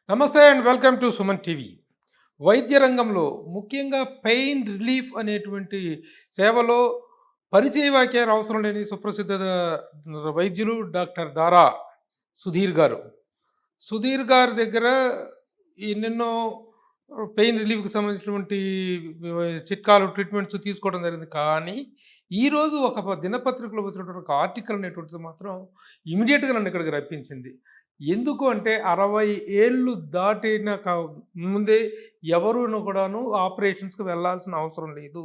నమస్తే and welcome to Suman TV. వైద్య రంగంలో ముఖ్యంగా పెయిన్ రిలీఫ్ అనేటువంటి సేవలో పరిచయ వాక్యాలు అవసరం లేని సుప్రసిద్ధ వైద్యులు డాక్టర్ దారా సుధీర్ గారు. సుధీర్ గారి దగ్గర ఎన్నెన్నో పెయిన్ రిలీఫ్‌కి సంబంధించినటువంటి చిట్కాలు, ట్రీట్మెంట్స్ తీసుకోవడం జరిగింది. కానీ ఈరోజు ఒక దినపత్రికలో వచ్చినటువంటి ఒక ఆర్టికల్ అనేటువంటిది మాత్రం ఇమ్మీడియేట్‌గా నన్ను ఇక్కడికి రప్పించింది. ఎందుకు అంటే 60 ఏళ్ళు దాటిన ముందే ఎవరును కూడాను ఆపరేషన్స్‌కి వెళ్ళాల్సిన అవసరం లేదు.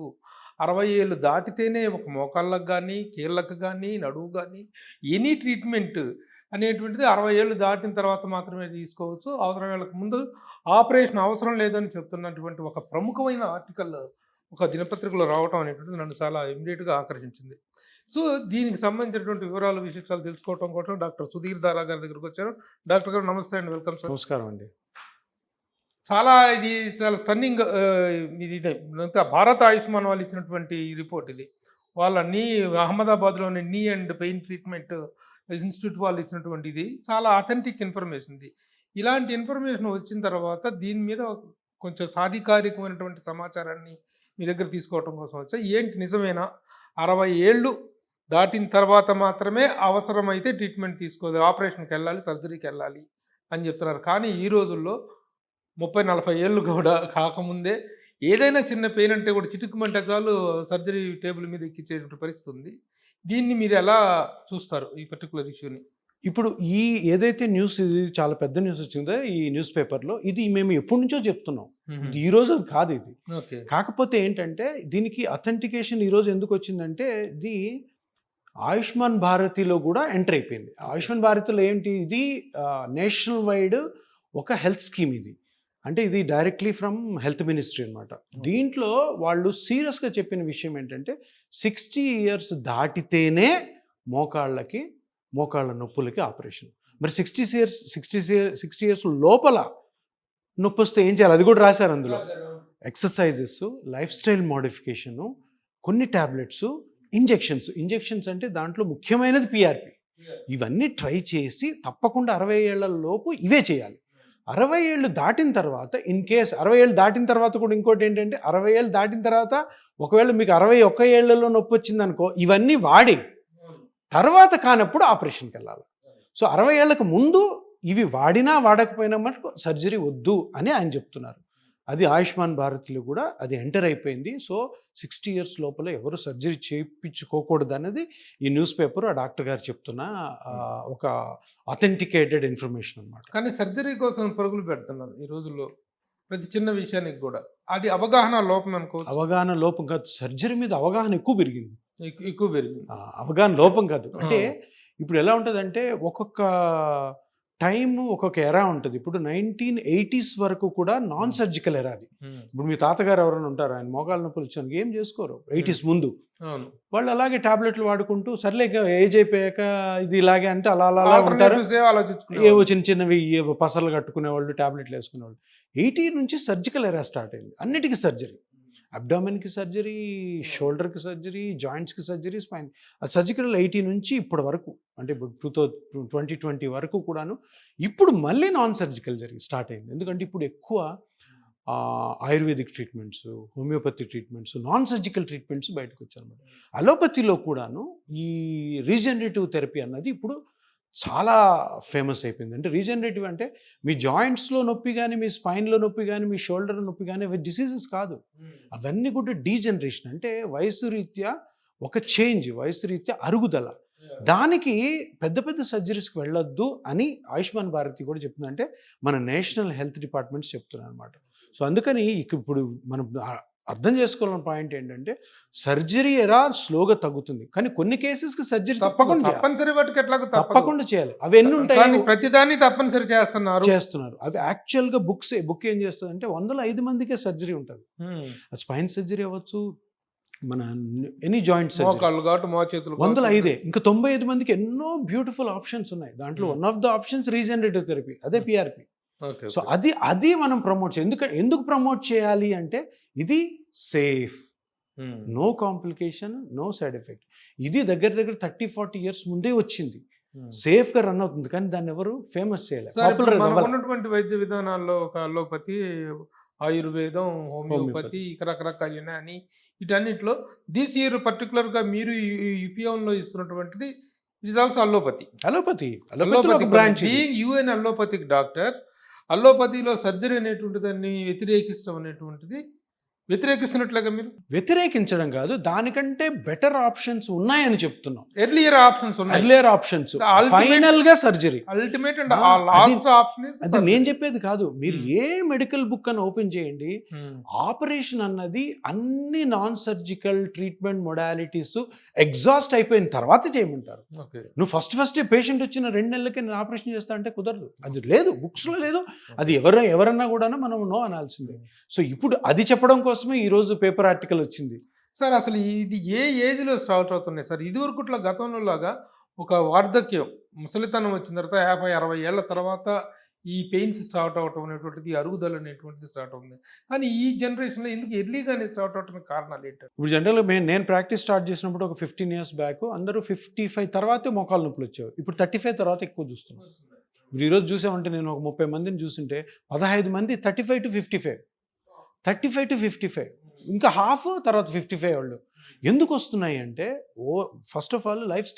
60 ఏళ్ళు దాటితేనే ఒక మోకాళ్ళకి గానీ, కీళ్ళకి గానీ, నడుము గానీ ఎనీ ట్రీట్మెంట్ అనేటువంటిది 60 ఏళ్ళు దాటిన తర్వాత మాత్రమే తీసుకోవచ్చు. అవసరం వేళకు ముందు ఆపరేషన్ అవసరం లేదని చెప్తున్నటువంటి ఒక ప్రముఖమైన ఆర్టికల్ ఒక దినపత్రికలో రావటం అనేటువంటిది నన్ను చాలా ఇమ్మీడియేట్‌గా ఆకర్షించింది. సో, దీనికి సంబంధించినటువంటి వివరాలు, విశేషాలు తెలుసుకోవటం కోసం డాక్టర్ సుధీర్ దారా గారి దగ్గరికొచ్చాను. డాక్టర్ గారు నమస్తే అండి. Welcome sir. నమస్కారం అండి. ఇది చాలా స్టన్నింగ్ ఇదే అంతా భారత ఆయుష్మాన్ వాళ్ళు ఇచ్చినటువంటి రిపోర్ట్ ఇది. వాళ్ళ అహ్మదాబాద్‌లోని నీ అండ్ పెయిన్ ట్రీట్మెంట్ ఇన్‌స్టిట్యూట్ వాళ్ళు ఇచ్చినటువంటి ఇది. చాలా అథెంటిక్ ఇన్ఫర్మేషన్ ఇది. ఇలాంటి ఇన్ఫర్మేషన్ వచ్చిన తర్వాత దీని మీద కొంచెం సాధికారికమైనటువంటి సమాచారాన్ని మీ దగ్గర తీసుకోవటం కోసం వచ్చా. ఏంటి నిజమేనా? 60 ఏళ్ళు దాటిన తర్వాత మాత్రమే అవసరమైతే ట్రీట్మెంట్ తీసుకోవాలి, ఆపరేషన్‌కెళ్ళాలి, సర్జరీకెళ్ళాలి అని చెప్తున్నారు. కానీ ఈ రోజుల్లో 30, 40 ఏళ్ళు కూడా కాకముందే ఏదైనా చిన్న పెయిన్ అంటే కూడా చిటుక్కుమంటే చాలు సర్జరీ టేబుల్ మీద ఎక్కించేటువంటి పరిస్థితి ఉంది. దీన్ని మీరు ఎలా చూస్తారు ఈ పర్టిక్యులర్ ఇష్యూని? ఇప్పుడు ఏదైతే న్యూస్, ఇది చాలా పెద్ద న్యూస్ వచ్చిందో ఈ న్యూస్ పేపర్‌లో, ఇది మేము ఎప్పటి నుంచో చెప్తున్నాం. ఇది ఈ రోజు కాదు ఇది. ఓకే. కాకపోతే ఏంటంటే దీనికి అథెంటికేషన్ ఈరోజు ఎందుకు వచ్చిందంటే, ఇది ఆయుష్మాన్ భారతిలో కూడా ఎంటర్ అయిపోయింది. ఆయుష్మాన్ భారతిలో ఏంటి, ఇది నేషనల్ వైడ్ ఒక హెల్త్ స్కీమ్ ఇది. అంటే ఇది డైరెక్ట్లీ ఫ్రమ్ హెల్త్ మినిస్ట్రీ అనమాట. దీంట్లో వాళ్ళు సీరియస్గా చెప్పిన విషయం ఏంటంటే 60 ఇయర్స్ దాటితేనే మోకాళ్ళ నొప్పులకి ఆపరేషన్. మరి 60 ఇయర్స్ లోపల నొప్పి వస్తే ఏం చేయాలి, అది కూడా రాశారు అందులో. ఎక్సర్సైజెస్, లైఫ్ స్టైల్ మోడిఫికేషను, కొన్ని ట్యాబ్లెట్స్, ఇంజెక్షన్స్ అంటే దాంట్లో ముఖ్యమైనది పిఆర్పి. ఇవన్నీ ట్రై చేసి తప్పకుండా 60 ఏళ్ల లోపు ఇవే చేయాలి. 60 ఏళ్ళు దాటిన తర్వాత, ఇన్ కేస్ 60 ఏళ్ళు దాటిన తర్వాత కూడా ఇంకోటి ఏంటంటే, 60 ఏళ్ళు దాటిన తర్వాత ఒకవేళ మీకు 61 ఏళ్లలో నొప్పి వచ్చిందనుకో, ఇవన్నీ వాడి తర్వాత కానప్పుడు ఆపరేషన్కి వెళ్ళాలి. సో 60 ఏళ్ళకు ముందు ఇవి వాడినా వాడకపోయినా మటుకు సర్జరీ వద్దు అని ఆయన చెప్తున్నారు. అది ఆయుష్మాన్ భారత్లో కూడా అది ఎంటర్ అయిపోయింది. సో 60 ఇయర్స్ లోపల ఎవరు సర్జరీ చేయించుకోకూడదు అనేది ఈ న్యూస్ పేపర్ ఆ డాక్టర్ గారు చెప్తున్న ఒక అథెంటికేటెడ్ ఇన్ఫర్మేషన్ అనమాట. కానీ సర్జరీ కోసం పరుగులు పెడుతున్నారు ఈ రోజుల్లో ప్రతి చిన్న విషయానికి కూడా. అది అవగాహన లోపం అనుకోవచ్చు. అవగాహన లోపం కాదు, సర్జరీ మీద అవగాహన ఎక్కువ పెరిగింది. అవగాహన లోపం కాదు. అంటే ఇప్పుడు ఎలా ఉంటుందంటే, ఒక్కొక్క టైం ఒక్కొక్క ఎరా ఉంటుంది. ఇప్పుడు 1980s వరకు కూడా నాన్ సర్జికల్ ఎరా అది. ఇప్పుడు మీ తాతగారు ఎవరైనా ఉంటారు, ఆయన మోకాళ్ళ నొప్పులు వచ్చాను ఏం చేసుకోరు 80s ముందు. వాళ్ళు అలాగే టాబ్లెట్లు వాడుకుంటూ సర్లే ఏజ్ అయిపోయాక ఇది ఇలాగే అంటే అలా ఉంటారు. ఏవో చిన్నవి పసలు కట్టుకునే వాళ్ళు, టాబ్లెట్లు వేసుకునేవాళ్ళు. 80 నుంచి సర్జికల్ ఎరా స్టార్ట్ అయింది. అన్నిటికీ సర్జరీ, అబ్డామిన్కి సర్జరీ, షోల్డర్కి సర్జరీ, జాయింట్స్కి సర్జరీ, స్పైన్. అది సర్జికల్ 80 నుంచి ఇప్పటి వరకు, అంటే ఇప్పుడు 2020 వరకు కూడాను. ఇప్పుడు మళ్ళీ నాన్ సర్జికల్ స్టార్ట్ అయింది. ఎందుకంటే ఇప్పుడు ఎక్కువ ayurvedic treatments, homeopathy treatments, non surgical treatments బయటకు వచ్చాయన్నమాట. అలోపతిలో కూడాను ఈ రీజనరేటివ్ థెరపీ అన్నది ఇప్పుడు చాలా ఫేమస్ అయిపోయింది. అంటే రీజనరేటివ్ అంటే మీ జాయింట్స్లో నొప్పి కానీ, మీ స్పైన్లో నొప్పి కానీ, మీ షోల్డర్ నొప్పి కానీ, అవి డిసీజెస్ కాదు. అవన్నీ కూడా డీజనరేషన్, అంటే వయసు రీత్యా ఒక చేంజ్, వయసు రీత్యా అరుగుదల. దానికి పెద్ద పెద్ద సర్జరీస్కి వెళ్ళొద్దు అని ఆయుష్మాన్ భారతి కూడా చెప్తుంది. అంటే మన నేషనల్ హెల్త్ డిపార్ట్మెంట్స్ చెప్తున్నాయి అనమాట. సో అందుకని ఇప్పుడు మనం అర్థం చేసుకోవాలని పాయింట్ ఏంటంటే, సర్జరీ ఎరా స్లోగా తగ్గుతుంది, కానీ కొన్ని కేసెస్కి సర్జరీ తప్పకుండా చేయాలి. అవి ఎన్ని ఉంటాయి, ప్రతిదాన్ని తప్పనిసరి చేస్తున్నారు. అవి యాక్చువల్గా బుక్ ఏం చేస్తుంది అంటే 105 మందికే సర్జరీ ఉంటుంది. స్పైన్ సర్జరీ అవ్వచ్చు, మన ఎనీ జాయింట్ సర్జరీ 105. ఇంకా 95 మందికి ఎన్నో బ్యూటిఫుల్ ఆప్షన్స్ ఉన్నాయి. దాంట్లో one of the options regenerative therapy, అదే పిఆర్పి. సో అది మనం ప్రమోట్ చేయాలి. ఎందుకు ప్రమోట్ చేయాలి అంటే, ఇది safe, no complication, no side effect. ఇది దగ్గర 30-40 ఇయర్స్ ముందే వచ్చింది. సేఫ్గా రన్ అవుతుంది, కానీ దాన్ని ఎవరు ఫేమస్ చేయలేదు. సార్ ఇప్పుడు మనకు ఉన్నటువంటి వైద్య విధానాల్లో ఒక అలోపతి, ఆయుర్వేదం, హోమియోపతి, ఇక రకరకాల యునాని, వీటన్నిటిలో దిస్ ఇయర్ పర్టికులర్గా మీరు యూపీఎంలో ఇస్తున్నటువంటిది it is also allopathy. Allopathy branch. Being you an allopathic doctor, అలోపతిలో సర్జరీ అనేటువంటి దాన్ని వ్యతిరేకిస్తాం అనేటువంటిది వ్యతిరేకిస్తున్నట్లుగా మీరు? వ్యతిరేకించడం కాదు, దానికంటే బెటర్ ఆప్షన్స్ ఉన్నాయని చెప్తున్నాం. ఎర్లియర్ ఆప్షన్స్ ఫైనల్ గా surgery ultimate and last option. అది నేను చెప్పేది కాదు, మీరు ఏ మెడికల్ బుక్ అని ఓపెన్ చేయండి, ఆపరేషన్ అన్నది అన్ని non surgical treatment modalities exhaust అయిపోయిన తర్వాత చేయమంటారు. నువ్వు ఫస్ట్ పేషెంట్ వచ్చిన 2 నెలలకి నేను ఆపరేషన్ చేస్తా అంటే కుదరదు. అది లేదు, బుక్స్ లో లేదు. అది ఎవరన్నా కూడా మనం నో అనాల్సిందే. సో ఇప్పుడు అది చెప్పడం కోసమే ఈరోజు పేపర్ ఆర్టికల్ వచ్చింది. సార్ అసలు ఇది ఏ ఏజ్లో స్టార్ట్ అవుతున్నాయి సార్? ఇదివరకు ఇట్లా గతంలో లాగా ఒక వార్ధక్యం, ముసలితనం వచ్చిన తర్వాత 50-60 ఏళ్ల తర్వాత ఈ పెయిన్స్ స్టార్ట్ అవటం అనేటువంటిది, అరుగుదల అనేటువంటిది స్టార్ట్ అవుతుంది. కానీ ఈ జనరేషన్లో ఎందుకు ఎర్లీగానే స్టార్ట్ అవడానికి కారణాలు ఏంటంటే, ఇప్పుడు జనరల్గా నేను ప్రాక్టీస్ స్టార్ట్ చేసినప్పుడు ఒక 15 years బ్యాక్ అందరూ 55 తర్వాతే మోకాలు నొప్పులు వచ్చేవి. ఇప్పుడు 35 తర్వాత ఎక్కువ చూస్తున్నాం. ఇప్పుడు ఈరోజు చూసామంటే నేను ఒక 30 మందిని చూస్తుంటే 15 మంది 35 to 55, 35 to 55, ఇంకా హాఫ్ తర్వాత 55 వాళ్ళు. ఎందుకు వస్తున్నాయి అంటే, first of all life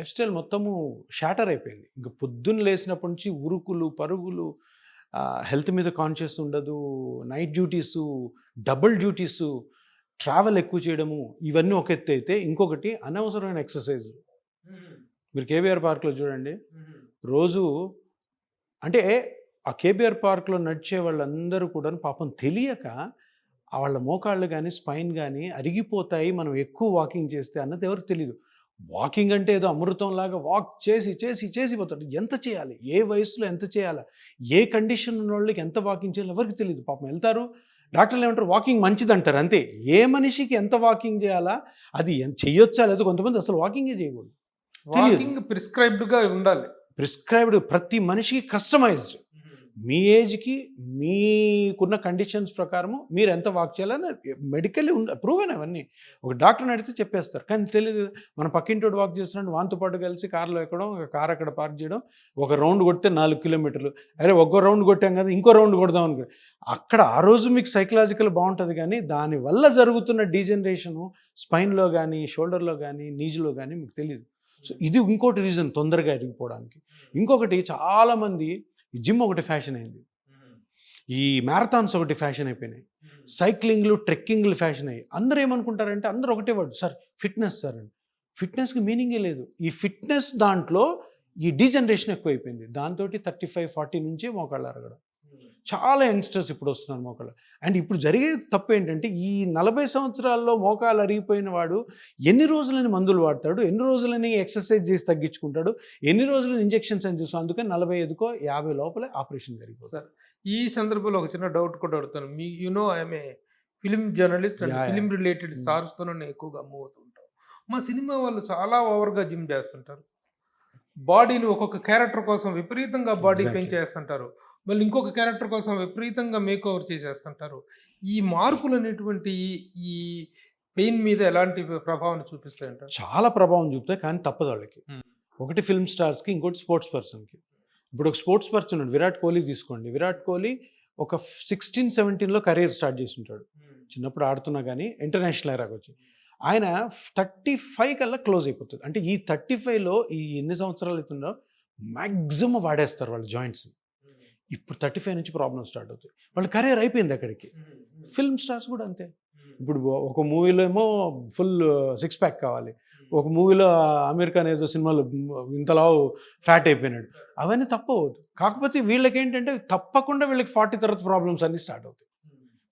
style మొత్తము షాటర్ అయిపోయింది. ఇంకా పొద్దున్న లేసినప్పటి నుంచి ఉరుకులు పరుగులు, హెల్త్ మీద కాన్షియస్ ఉండదు, night duties, double duties, travel ఎక్కువ చేయడము, ఇవన్నీ ఒక ఎత్తు అయితే, ఇంకొకటి అనవసరమైన ఎక్సర్సైజ్. మీరు కేబీఆర్ పార్క్లో చూడండి, రోజు అంటే ఆ కేబీఆర్ పార్క్లో నడిచే వాళ్ళందరూ కూడా పాపం తెలియక వాళ్ళ మోకాళ్ళు కానీ స్పైన్ కానీ అరిగిపోతాయి మనం ఎక్కువ వాకింగ్ చేస్తే అన్నది ఎవరికి తెలియదు. వాకింగ్ అంటే ఏదో అమృతంలాగా వాక్ చేసి పోతాడు. ఎంత చేయాలి, ఏ వయసులో ఎంత చేయాలి, ఏ కండిషన్ ఉన్న వాళ్ళకి ఎంత వాకింగ్ చేయాలి ఎవరికి తెలియదు. పాపం వెళ్తారు, డాక్టర్లు ఏమంటారు వాకింగ్ మంచిది అంటారు, అంతే. ఏ మనిషికి ఎంత వాకింగ్ చేయాలా, అది చెయ్యొచ్చా లేదా, కొంతమంది అసలు వాకింగే చేయకూడదు. వాకింగ్ ప్రిస్క్రైబ్డ్గా ఉండాలి. ప్రిస్క్రైబ్డ్, ప్రతి మనిషికి కస్టమైజ్డ్. మీ ఏజ్కి మీకున్న కండిషన్స్ ప్రకారము మీరు ఎంత వాక్ చేయాలని మెడికల్లీ ప్రూవ్ అయిన అవన్నీ ఒక డాక్టర్ని అడిగితే చెప్పేస్తారు. కానీ తెలియదు, మన పక్కింటోడు వాక్ చేస్తున్నాడు, వాంతో పాటు కలిసి కార్లో ఎక్కడం, కార్ అక్కడ పార్క్ చేయడం, ఒక రౌండ్ కొడితే 4 kilometers, అరే ఒక్కో రౌండ్ కొట్టాం కదా ఇంకో రౌండ్ కొడదాం అనుకో. అక్కడ ఆ రోజు మీకు సైకలాజికల్ బాగుంటుంది, కానీ దానివల్ల జరుగుతున్న డీజనరేషను స్పైన్లో కానీ షోల్డర్లో కానీ నీజ్లో కానీ మీకు తెలియదు. సో ఇది ఇంకోటి రీజన్ తొందరగా ఎరిగిపోవడానికి. ఇంకొకటి, చాలామంది జిమ్ ఒకటి ఫ్యాషన్ అయింది, ఈ మ్యారథాన్స్ ఒకటి ఫ్యాషన్ అయిపోయినాయి, సైక్లింగ్లు ట్రెక్కింగ్లు ఫ్యాషన్ అయ్యి అందరూ ఏమనుకుంటారంటే, అందరూ ఒకటే వర్డ్ సార్ ఫిట్నెస్ సార్ అని. ఫిట్నెస్కి మీనింగే లేదు. ఈ ఫిట్నెస్ దాంట్లో ఈ డీజనరేషన్ ఎక్కువైపోయింది. దాంతో 35-40 నుంచే మోకాళ్ళు అరగడం. చాలా యంగ్స్టర్స్ ఇప్పుడు వస్తున్నారు మోకాళ్ళు. అండ్ ఇప్పుడు జరిగే తప్పు ఏంటంటే, ఈ 40 సంవత్సరాల్లో మోకాలు అరిగిపోయిన వాడు ఎన్ని రోజులని మందులు వాడతాడు, ఎన్ని రోజులని ఎక్సర్సైజ్ చేసి తగ్గించుకుంటాడు, ఎన్ని రోజులని ఇంజెక్షన్స్ అని చూస్తాం. అందుకని 45కో 50 లోపలే ఆపరేషన్ జరిగిపోతుంది. సార్ ఈ సందర్భంలో ఒక చిన్న డౌట్ కూడా అడుగుతాను. మీ I'm a film journalist and film related స్టార్స్తో నేను ఎక్కువగా మూవ్ అవుతుంటాను. మా సినిమా వాళ్ళు చాలా ఓవర్గా జిమ్ చేస్తుంటారు, బాడీని ఒక్కొక్క క్యారెక్టర్ కోసం విపరీతంగా బాడీ పెంచేస్తుంటారు, మళ్ళీ ఇంకొక క్యారెక్టర్ కోసం విపరీతంగా మేక్ ఓవర్ చేసేస్తుంటారు. ఈ మార్పులు అనేటువంటి ఈ పెయిన్ మీద ఎలాంటి ప్రభావం చూపిస్తాయంటారు? చాలా ప్రభావం చూపుతాయి, కానీ తప్పదు వాళ్ళకి. ఒకటి ఫిల్మ్ స్టార్స్కి, ఇంకోటి స్పోర్ట్స్ పర్సన్కి. ఇప్పుడు ఒక స్పోర్ట్స్ పర్సన్ ఉన్నాడు, విరాట్ కోహ్లీ తీసుకోండి. విరాట్ కోహ్లీ ఒక 16-17లో కెరీర్ స్టార్ట్ చేసి ఉంటాడు, చిన్నప్పుడు ఆడుతున్నా కానీ ఇంటర్నేషనల్ ఎరాకి వచ్చి. ఆయన 35 కల్లా క్లోజ్ అయిపోతుంది. అంటే ఈ 35లో ఈ ఎన్ని సంవత్సరాలు అవుతుందో మ్యాక్సిమం వాడేస్తారు వాళ్ళ జాయింట్స్. ఇప్పుడు 35 నుంచి ప్రాబ్లం స్టార్ట్ అవుతాయి, వాళ్ళ కెరీర్ అయిపోయింది అక్కడికి. ఫిల్మ్ స్టార్స్ కూడా అంతే. ఇప్పుడు ఒక మూవీలో ఏమో ఫుల్ 6 pack కావాలి, ఒక మూవీలో అమీర్ ఖాన్ ఏదో సినిమాలో ఇంతలా ఫ్యాట్ అయిపోయినాడు. అవన్నీ తప్పవద్దు. కాకపోతే వీళ్ళకి ఏంటంటే తప్పకుండా వీళ్ళకి 40 తర్వాత ప్రాబ్లమ్స్ అన్నీ స్టార్ట్ అవుతాయి.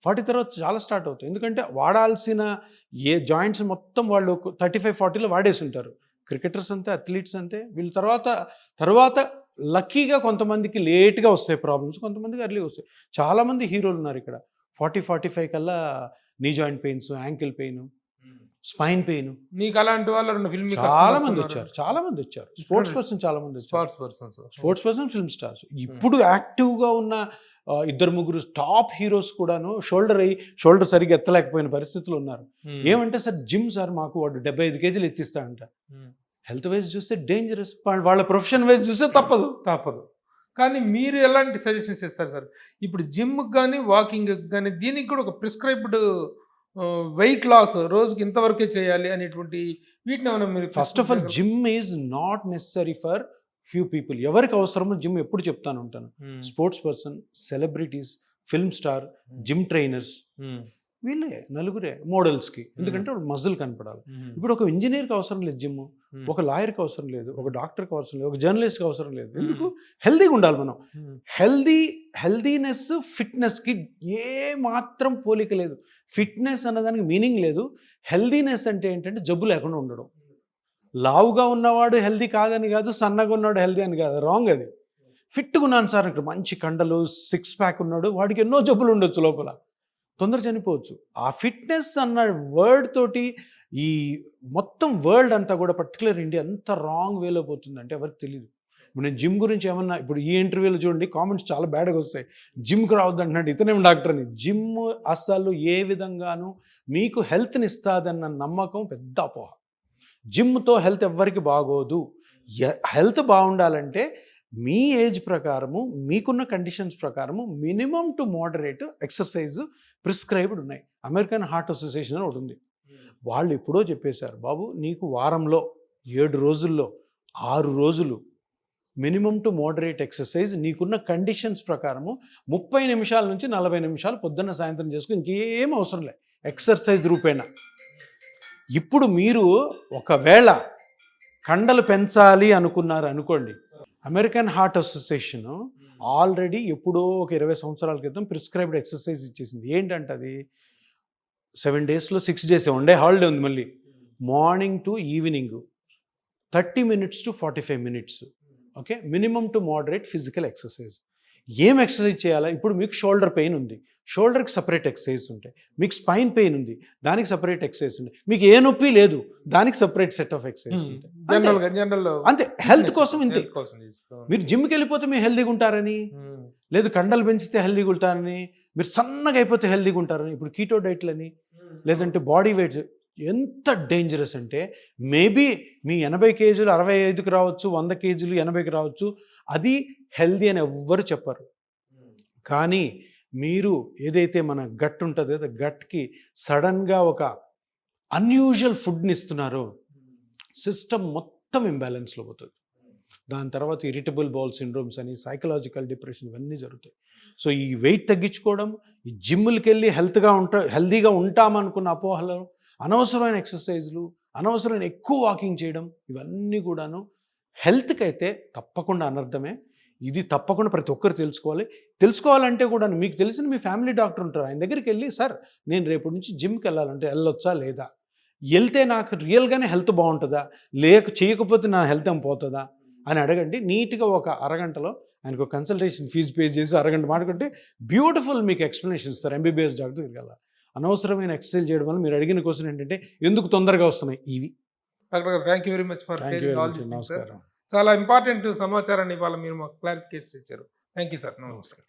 40 తర్వాత చాలా స్టార్ట్ అవుతాయి. ఎందుకంటే వాడాల్సిన ఏ జాయింట్స్ మొత్తం వాళ్ళు 35-40లో వాడేసి ఉంటారు. క్రికెటర్స్ అంతే, అథ్లీట్స్ అంతే. వీళ్ళు తర్వాత లక్కీగా కొంతమందికి లేట్గా వస్తాయి ప్రాబ్లమ్స్, కొంతమందికి అర్లీ వస్తాయి. చాలామంది హీరోలు ఉన్నారు ఇక్కడ 40-45 కల్లా knee joint pains, ankle pain, spine pain. మీకు అలాంటి వాళ్ళు చాలా మంది వచ్చారు. స్పోర్ట్స్ పర్సన్ చాలా మంది వచ్చారు. Sports person, film stars. ఇప్పుడు యాక్టివ్గా ఉన్న 2-3 టాప్ హీరోస్ కూడాను షోల్డర్ సరిగ్గా ఎత్తలేకపోయిన పరిస్థితులు ఉన్నారు. ఏమంటే సార్ జిమ్ సార్ మాకు వాడు 75 kgs ఎత్తిస్తాడంట. హెల్త్ వైజ్ చూస్తే డేంజరస్, వాళ్ళ ప్రొఫెషన్ వైజ్ చూస్తే తప్పదు. తప్పదు. కానీ మీరు ఎలాంటి సజెషన్స్ ఇస్తారు సార్? ఇప్పుడు జిమ్‌కి గాని, వాకింగ్‌కి గాని దీనికి కూడా ఒక ప్రిస్క్రైబ్డ్ వెయిట్ లాస్ రోజుకి ఇంతవరకే చేయాలి అనేటువంటి వీటిని ఏమైనా మీరు first of all gym is not necessary for few people. ఎవరికి అవసరమో జిమ్ ఎప్పుడు చెప్తాను ఉంటాను. Sports person, celebrities, film star, gym trainers, వీళ్ళే నలుగురే మోడల్స్కి. ఎందుకంటే మజిల్ కనపడాలి. ఇప్పుడు ఒక ఇంజనీర్కి అవసరం లేదు జిమ్, ఒక లాయర్కి అవసరం లేదు, ఒక డాక్టర్కి అవసరం లేదు, ఒక జర్నలిస్ట్కి అవసరం లేదు. ఎందుకు? హెల్దీగా ఉండాలి మనం. హెల్దీనెస్ ఫిట్నెస్కి ఏ మాత్రం పోలిక లేదు. ఫిట్నెస్ అన్నదానికి మీనింగ్ లేదు. హెల్దీనెస్ అంటే ఏంటంటే జబ్బు లేకుండా ఉండడం. లావుగా ఉన్నవాడు హెల్దీ కాదని కాదు, సన్నగా ఉన్నవాడు హెల్దీ అని కాదు, రాంగ్ అది. ఫిట్గా ఉన్నాను సార్, ఇక్కడ మంచి కండలు, 6 ప్యాక్ ఉన్నాడు, వాడికి ఎన్నో జబ్బులు ఉండొచ్చు, లోపల తొందర చనిపోవచ్చు. ఆ ఫిట్నెస్ అన్న వర్డ్ తోటి ఈ మొత్తం వరల్డ్ అంతా కూడా, పర్టికులర్ ఇండియా అంత రాంగ్ వేలో పోతుంది అంటే ఎవరికి తెలియదు. ఇప్పుడు నేను జిమ్ గురించి ఏమన్నా, ఇప్పుడు ఈ ఇంటర్వ్యూలో చూడండి కామెంట్స్ చాలా బ్యాడ్గా వస్తాయి. జిమ్కి రావద్దు అంటున్నాడు, ఇతనేం డాక్టర్ అని. జిమ్ అసలు ఏ విధంగానూ మీకు హెల్త్ని ఇస్తుందన్న నమ్మకం పెద్ద అపోహ. జిమ్తో హెల్త్ ఎవ్వరికి బాగోదు. హెల్త్ బాగుండాలంటే మీ ఏజ్ ప్రకారము, మీకున్న కండిషన్స్ ప్రకారము minimum to moderate exercise prescribed ఉన్నాయి. అమెరికన్ హార్ట్ అసోసియేషన్ అని ఒకటి ఉంది. వాళ్ళు ఎప్పుడో చెప్పేశారు, బాబు నీకు వారంలో 7 రోజుల్లో 6 రోజులు మినిమం టు మోడరేట్ ఎక్సర్సైజ్ నీకున్న కండిషన్స్ ప్రకారము 30 నిమిషాల నుంచి 40 నిమిషాలు పొద్దున్న సాయంత్రం చేసుకుని ఇంకేం అవసరం లేదు ఎక్సర్సైజ్ రూపేణా. ఇప్పుడు మీరు ఒకవేళ కండలు పెంచాలి అనుకున్నారు అనుకోండి, అమెరికన్ హార్ట్ అసోసియేషన్ ఆల్రెడీ ఎప్పుడో ఒక 20 సంవత్సరాల క్రితం ప్రిస్క్రైబ్డ్ ఎక్సర్సైజ్ ఇచ్చేసింది. ఏంటంటే అది 7 డేస్లో 6 డేస్ ఉండే హాలిడే ఉంది. మళ్ళీ morning to evening 30 minutes to 45 minutes. Okay, minimum to moderate physical exercise. ఏం ఎక్సర్సైజ్ చేయాలా? ఇప్పుడు మీకు షోల్డర్ పెయిన్ ఉంది, షోల్డర్కి సపరేట్ ఎక్సర్సైజ్ ఉంటాయి. మీకు స్పైన్ పెయిన్ ఉంది, దానికి సపరేట్ ఎక్సర్సైజ్ ఉంటాయి. మీకు ఏ నొప్పి లేదు, దానికి సపరేట్ సెట్ ఆఫ్ ఎక్సర్సైజ్ ఉంటాయి. అంతే, హెల్త్ కోసం ఇంతే. మీరు జిమ్కి వెళ్ళిపోతే మీరు హెల్దీగా ఉంటారని లేదు, కండలు పెంచితే హెల్దీగా ఉంటారని, మీరు సన్నగా అయిపోతే హెల్దీగా ఉంటారని. ఇప్పుడు కీటో డైట్లని లేదంటే బాడీ వెయిట్ ఎంత డేంజరస్ అంటే, మేబీ మీ 80 కేజీలు 65కి రావచ్చు, 100 కేజీలు 80కి రావచ్చు, అది హెల్దీ అని ఎవ్వరు చెప్పరు. కానీ మీరు ఏదైతే మన గట్ ఉంటుందో గట్కి సడన్గా ఒక అన్యూజువల్ ఫుడ్ని ఇస్తున్నారో సిస్టమ్ మొత్తం ఇంబ్యాలెన్స్లో పోతుంది. దాని తర్వాత ఇరిటబుల్ బౌల్ సిండ్రోమ్స్ అని, సైకలాజికల్ డిప్రెషన్, ఇవన్నీ జరుగుతాయి. సో ఈ వెయిట్ తగ్గించుకోవడం, ఈ జిమ్లకి వెళ్ళి హెల్దీగా ఉంటామనుకున్న అపోహలు, అనవసరమైన ఎక్సర్సైజ్లు, అనవసరమైన ఎక్కువ వాకింగ్ చేయడం, ఇవన్నీ కూడాను హెల్త్కి అయితే తప్పకుండా అనర్థమే. ఇది తప్పకుండా ప్రతి ఒక్కరు తెలుసుకోవాలంటే కూడా మీకు తెలిసిన మీ ఫ్యామిలీ డాక్టర్ ఉంటారు, ఆయన దగ్గరికి వెళ్ళి, సార్ నేను రేపటి నుంచి జిమ్కి వెళ్ళాలంటే వెళ్ళొచ్చా లేదా, వెళ్తే నాకు రియల్గానే హెల్త్ బాగుంటుందా, చేయకపోతే నా హెల్త్ ఏం పోతుందా అని అడగండి. నీట్గా ఒక అరగంటలో ఆయనకు కన్సల్టేషన్ ఫీజు పే చేసి అరగంట మాట్లాడుకుంటే బ్యూటిఫుల్ మీకు ఎక్స్ప్లెనేషన్ ఇస్తారు. ఎంబీబీఎస్ డాక్టర్ దగ్గరికి వెళ్ళాలి. అనవసరమైన ఎక్సర్సైజ్ చేయడం వల్ల మీరు అడిగిన క్వశ్చన్ ఏంటంటే ఎందుకు తొందరగా వస్తున్నాయి ఇవి. డాక్టర్ గారు, thank you very much for నమస్కారం. చాలా ఇంపార్టెంట్ సమాచారాన్ని ఇవాళ మీరు మాకు క్లారిఫికేషన్ ఇచ్చారు. Thank you sir. నమస్కారం.